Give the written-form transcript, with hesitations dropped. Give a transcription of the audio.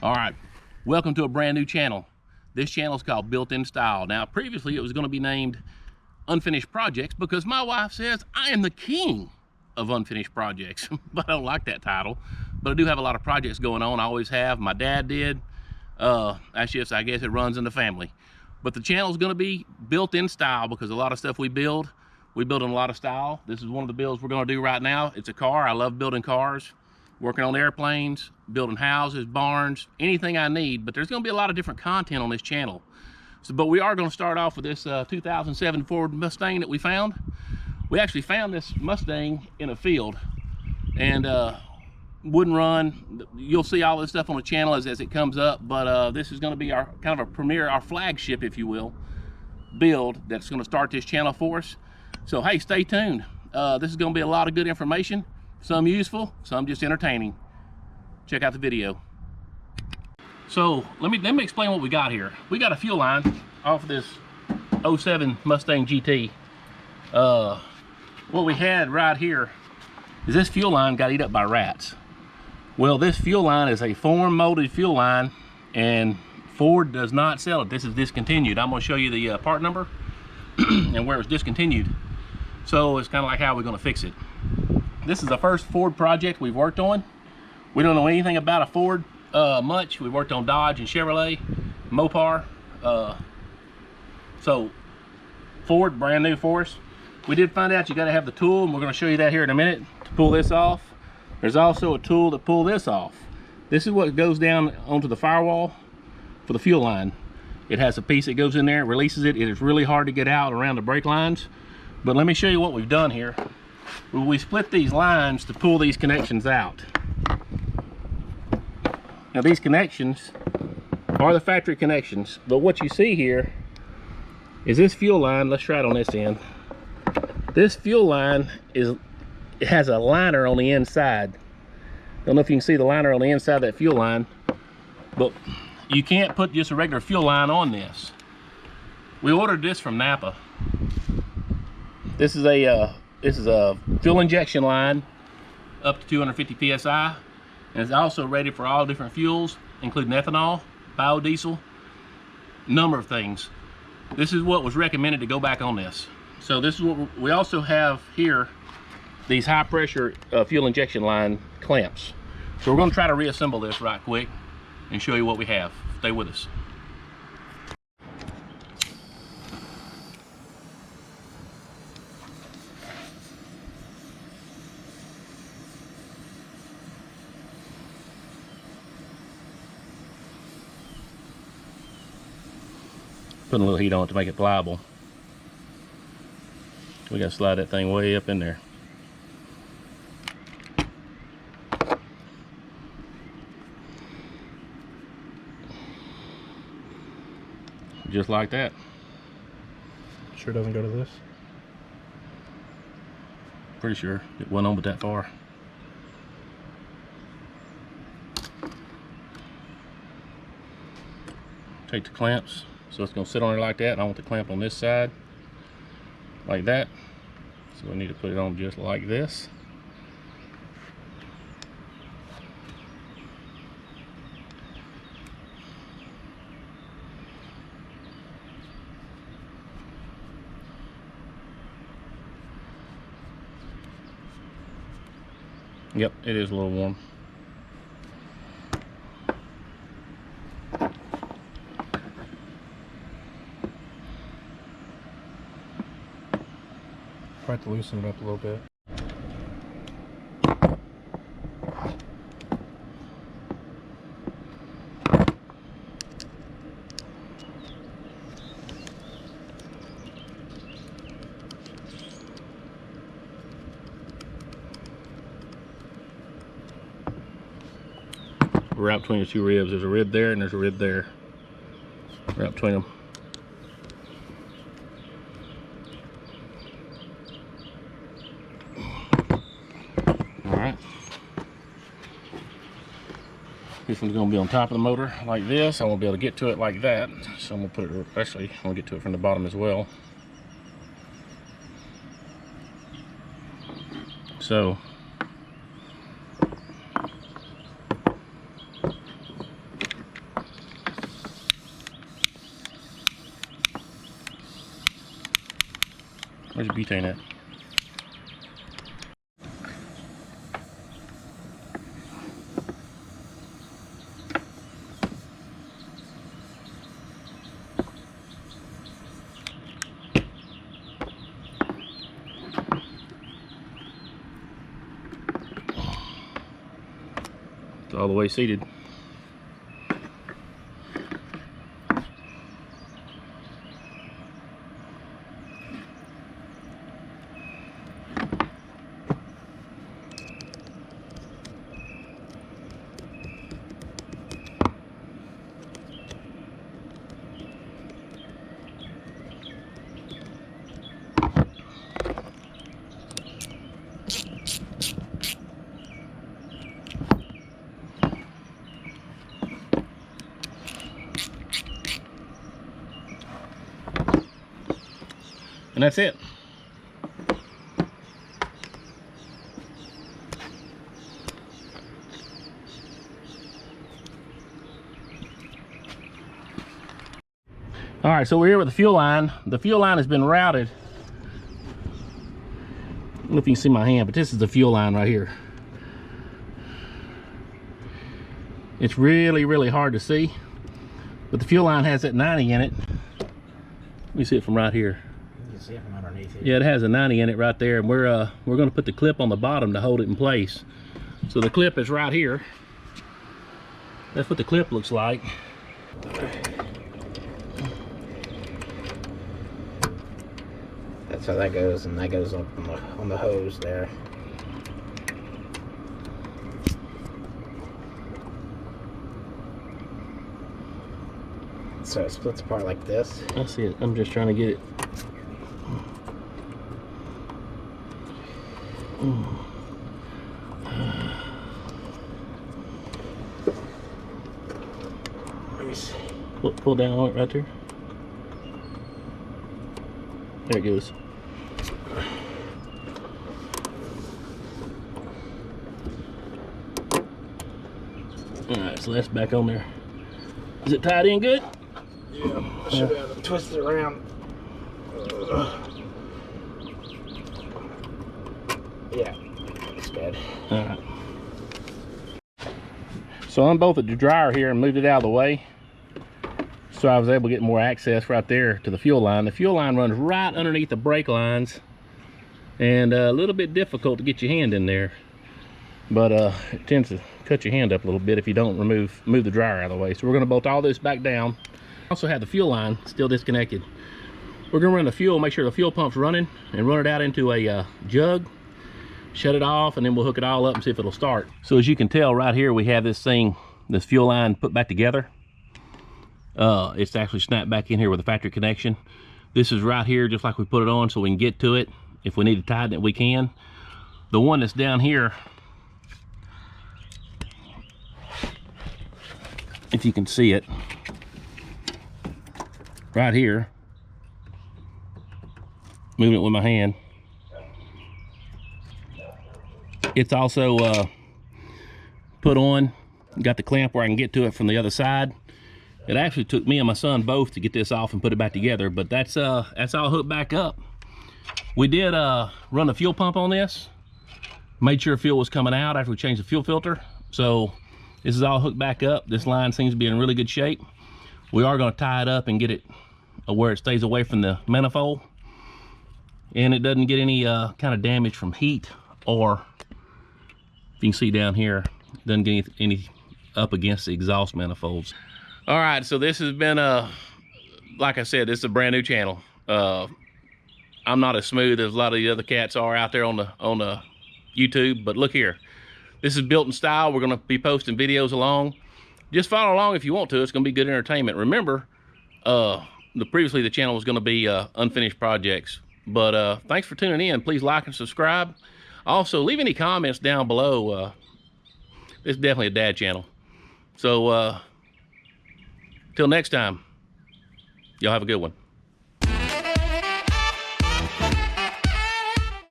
All right, welcome to a brand new channel. This channel is called Built in Style. Now, previously it was going to be named Unfinished Projects because my wife says I am the king of unfinished projects, but I don't like that title. But I do have a lot of projects going on. I always have. My dad did. That's just, I guess it runs in the family. But the channel is going to be Built in Style because a lot of stuff we build in a lot of style. This is one of the builds we're going to do right now. It's a car. I love building cars, working on airplanes, building houses, barns, anything I need. But there's going to be a lot of different content on this channel. But we are going to start off with this 2007 Ford Mustang that we found. We actually found this Mustang in a field and wouldn't run. You'll see all this stuff on the channel as it comes up, but this is going to be our kind of a premiere, our flagship, if you will, build that's going to start this channel for us. So hey, stay tuned. This is going to be a lot of good information, some useful, some just entertaining. Check out the video. So let me explain what we got here. We got a fuel line off of this 07 Mustang GT. What we had right here is this fuel line got eat up by rats. Well, this fuel line is a form molded fuel line and Ford does not sell it. This is discontinued. I'm going to show you the part number and where it was discontinued. So it's kind of like how we're going to fix it. This is the first Ford project we've worked on. We don't know anything about a Ford much. We worked on Dodge and Chevrolet, Mopar. So Ford, brand new for us. We did find out you got to have the tool, and we're going to show you that here in a minute to pull this off. There's also a tool to pull this off. This is what goes down onto the firewall for the fuel line. It has a piece that goes in there, releases it. It is really hard to get out around the brake lines. But let me show you what we've done here. We split these lines to pull these connections out. Now these connections are the factory connections, but what you see here is this fuel line. Let's try it on this end. This fuel line it has a liner on the inside. Don't know if you can see the liner on the inside of that fuel line, but you can't put just a regular fuel line on this. We ordered this from Napa. This is a fuel injection line up to 250 psi, and it's also rated for all different fuels, including ethanol, biodiesel, number of things. This is what was recommended to go back on this. So this is what we also have here, these high pressure fuel injection line clamps. So we're going to try to reassemble this right quick and show you what we have. Stay with us. Putting a little heat on it to make it pliable. We got to slide that thing way up in there. Just like that. Sure doesn't go to this? Pretty sure it went on but that far. Take the clamps. So it's going to sit on there like that, and I want the clamp on this side like that. So we need to put it on just like this. Yep, it is a little warm. Try to loosen it up a little bit. Right between the two ribs. There's a rib there and there's a rib there. Right between them. Alright. This one's going to be on top of the motor like this. I won't be able to get to it like that. So I'm going to put it, actually, I'm going to get to it from the bottom as well. So Where's the butane at? It's all the way seated. And that's it. All right, so we're here with the fuel line. The fuel line has been routed. I don't know if you can see my hand, but this is the fuel line right here. It's really, really hard to see, but the fuel line has that 90 in it. Let me see it from right here. You can see it from underneath it. Yeah, it has a 90 in it right there, and we're going to put the clip on the bottom to hold it in place. So the clip is right here. That's what the clip looks like. That's how that goes, and that goes up on the hose there. So it splits apart like this. I see it. I'm just trying to get it. Let me see. Pull down on it right there. There it goes. Alright, so that's back on there. Is it tied in good? Yeah, should be able to twist it around. Yeah, it's good. Alright. So I unbolted the dryer here and moved it out of the way, so I was able to get more access right there to the fuel line. The fuel line runs right underneath the brake lines, and a little bit difficult to get your hand in there, but it tends to cut your hand up a little bit if you don't move the dryer out of the way. So we're going to bolt all this back down. Also have the fuel line still disconnected. We're going to run the fuel, make sure the fuel pump's running, and run it out into a jug, shut it off, and then we'll hook it all up and see if it'll start. So as you can tell right here, we have this fuel line put back together. It's actually snapped back in here with a factory connection. This is right here just like we put it on, so we can get to it. If we need to tighten it, we can. The one that's down here, if you can see it right here, moving it with my hand, it's also put on, got the clamp where I can get to it from the other side. It actually took me and my son both to get this off and put it back together, but that's all hooked back up. We did run the fuel pump on this, made sure fuel was coming out after we changed the fuel filter. So this is all hooked back up. This line seems to be in really good shape. We are going to tie it up and get it where it stays away from the manifold, and it doesn't get any kind of damage from heat, or if you can see down here, it doesn't get any up against the exhaust manifolds. All right, so this has been like I said, this is a brand new channel. I'm not as smooth as a lot of the other cats are out there on the YouTube, but look here. This is Built in Style. We're gonna be posting videos along. Just follow along if you want to. It's gonna be good entertainment. Remember, previously the channel was gonna be unfinished projects. But thanks for tuning in. Please like and subscribe. Also, leave any comments down below. This is definitely a dad channel. So till next time, y'all have a good one.